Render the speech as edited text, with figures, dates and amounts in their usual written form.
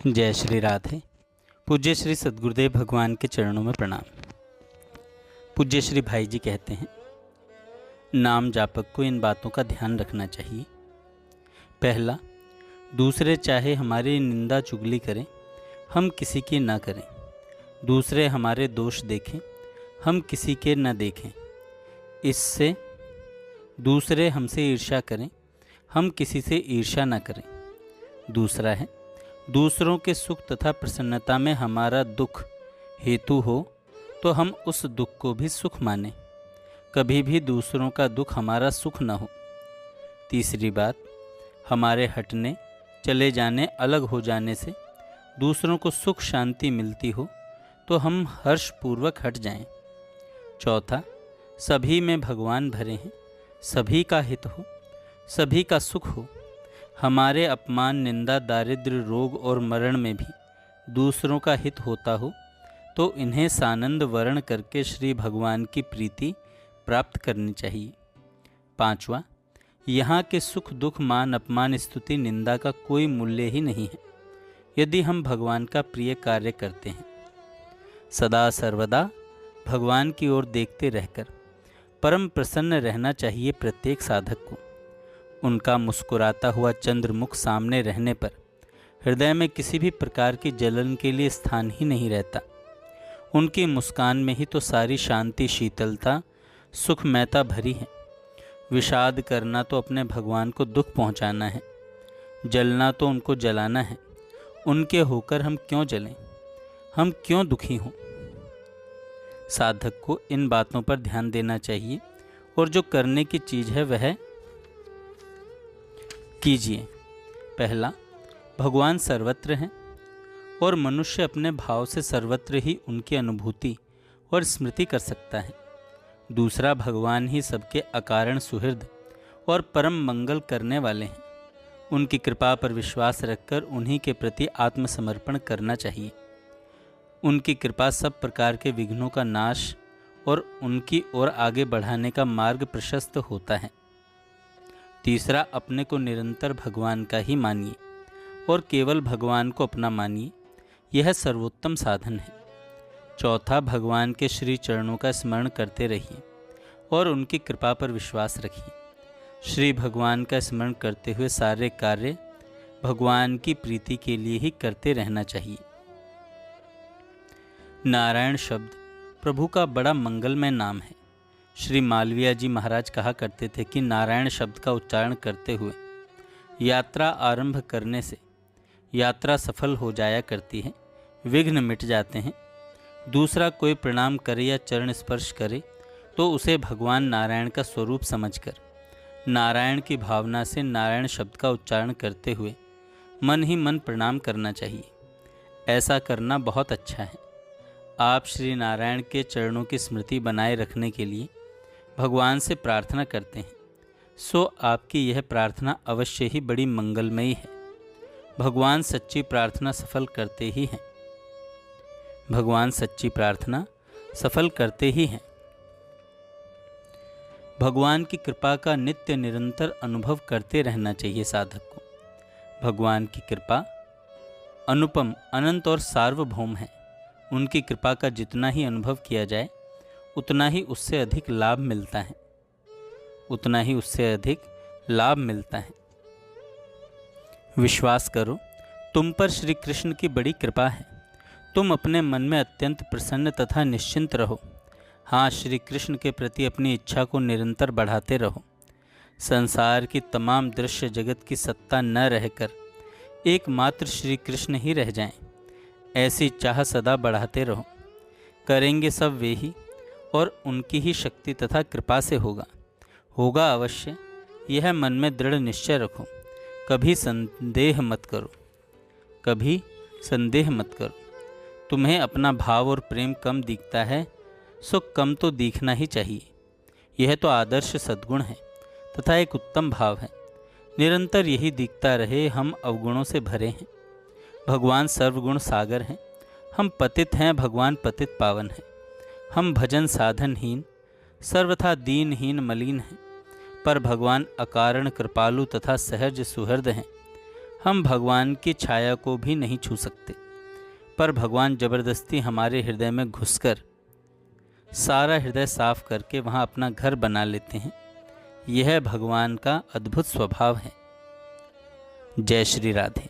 जय श्री राधे। पूज्य श्री सद्गुरुदेव भगवान के चरणों में प्रणाम। पूज्य श्री भाई जी कहते हैं, नाम जापक को इन बातों का ध्यान रखना चाहिए। पहला, दूसरे चाहे हमारी निंदा चुगली करें, हम किसी की न करें। दूसरे हमारे दोष देखें, हम किसी के न देखें। इससे दूसरे हमसे ईर्ष्या करें, हम किसी से ईर्ष्या न करें। दूसरा है, दूसरों के सुख तथा प्रसन्नता में हमारा दुख हेतु हो तो हम उस दुख को भी सुख मानें, कभी भी दूसरों का दुख हमारा सुख न हो। तीसरी बात, हमारे हटने, चले जाने, अलग हो जाने से दूसरों को सुख शांति मिलती हो तो हम हर्षपूर्वक हट जाएं। चौथा, सभी में भगवान भरे हैं, सभी का हित हो, सभी का सुख हो। हमारे अपमान, निंदा, दारिद्र्य, रोग और मरण में भी दूसरों का हित होता हो तो इन्हें सानंद वर्ण करके श्री भगवान की प्रीति प्राप्त करनी चाहिए। पांचवा, यहाँ के सुख दुख, मान अपमान, स्तुति निंदा का कोई मूल्य ही नहीं है यदि हम भगवान का प्रिय कार्य करते हैं। सदा सर्वदा भगवान की ओर देखते रहकर परम प्रसन्न रहना चाहिए प्रत्येक साधक को। उनका मुस्कुराता हुआ चंद्रमुख सामने रहने पर हृदय में किसी भी प्रकार की जलन के लिए स्थान ही नहीं रहता। उनकी मुस्कान में ही तो सारी शांति, शीतलता, सुखमयता भरी है। विषाद करना तो अपने भगवान को दुख पहुंचाना है, जलना तो उनको जलाना है। उनके होकर हम क्यों जलें, हम क्यों दुखी हों। साधक को इन बातों पर ध्यान देना चाहिए और जो करने की चीज़ है वह कीजिए। पहला, भगवान सर्वत्र हैं और मनुष्य अपने भाव से सर्वत्र ही उनकी अनुभूति और स्मृति कर सकता है। दूसरा, भगवान ही सबके अकारण सुहृद और परम मंगल करने वाले हैं। उनकी कृपा पर विश्वास रखकर उन्हीं के प्रति आत्मसमर्पण करना चाहिए। उनकी कृपा सब प्रकार के विघ्नों का नाश और उनकी ओर आगे बढ़ाने का मार्ग प्रशस्त होता है। तीसरा, अपने को निरंतर भगवान का ही मानिए और केवल भगवान को अपना मानिए, यह सर्वोत्तम साधन है। चौथा, भगवान के श्री चरणों का स्मरण करते रहिए और उनकी कृपा पर विश्वास रखिए। श्री भगवान का स्मरण करते हुए सारे कार्य भगवान की प्रीति के लिए ही करते रहना चाहिए। नारायण शब्द प्रभु का बड़ा मंगलमय नाम है। श्री मालवीय जी महाराज कहा करते थे कि नारायण शब्द का उच्चारण करते हुए यात्रा आरंभ करने से यात्रा सफल हो जाया करती है, विघ्न मिट जाते हैं। दूसरा, कोई प्रणाम करे या चरण स्पर्श करे तो उसे भगवान नारायण का स्वरूप समझकर नारायण की भावना से नारायण शब्द का उच्चारण करते हुए मन ही मन प्रणाम करना चाहिए। ऐसा करना बहुत अच्छा है। आप श्री नारायण के चरणों की स्मृति बनाए रखने के लिए भगवान से प्रार्थना करते हैं, सो आपकी यह प्रार्थना अवश्य ही बड़ी मंगलमयी है। भगवान सच्ची प्रार्थना सफल करते ही हैं। भगवान सच्ची प्रार्थना सफल करते ही हैं। भगवान की कृपा का नित्य निरंतर अनुभव करते रहना चाहिए साधक को। भगवान की कृपा अनुपम, अनंत और सार्वभौम है। उनकी कृपा का जितना ही अनुभव किया जाए उतना ही उससे अधिक लाभ मिलता है, उतना ही उससे अधिक लाभ मिलता है। विश्वास करो, तुम पर श्री कृष्ण की बड़ी कृपा है। तुम अपने मन में अत्यंत प्रसन्न तथा निश्चिंत रहो। हाँ, श्री कृष्ण के प्रति अपनी इच्छा को निरंतर बढ़ाते रहो। संसार की तमाम दृश्य जगत की सत्ता न रहकर एकमात्र श्री कृष्ण ही रह जाएं, ऐसी चाह सदा बढ़ाते रहो। करेंगे सब वे ही और उनकी ही शक्ति तथा कृपा से होगा अवश्य। यह मन में दृढ़ निश्चय रखो। कभी संदेह मत करो, कभी संदेह मत करो। तुम्हें अपना भाव और प्रेम कम दिखता है, सो कम तो दिखना ही चाहिए। यह तो आदर्श सद्गुण है तथा एक उत्तम भाव है। निरंतर यही दिखता रहे। हम अवगुणों से भरे हैं, भगवान सर्वगुण सागर हैं। हम पतित हैं, भगवान पतित पावन हैं। हम भजन साधनहीन, सर्वथा दीनहीन, मलिन हैं, पर भगवान अकारण कृपालु तथा सहज सुहृद हैं। हम भगवान की छाया को भी नहीं छू सकते, पर भगवान जबरदस्ती हमारे हृदय में घुसकर सारा हृदय साफ करके वहाँ अपना घर बना लेते हैं। यह भगवान का अद्भुत स्वभाव है। जय श्री राधे।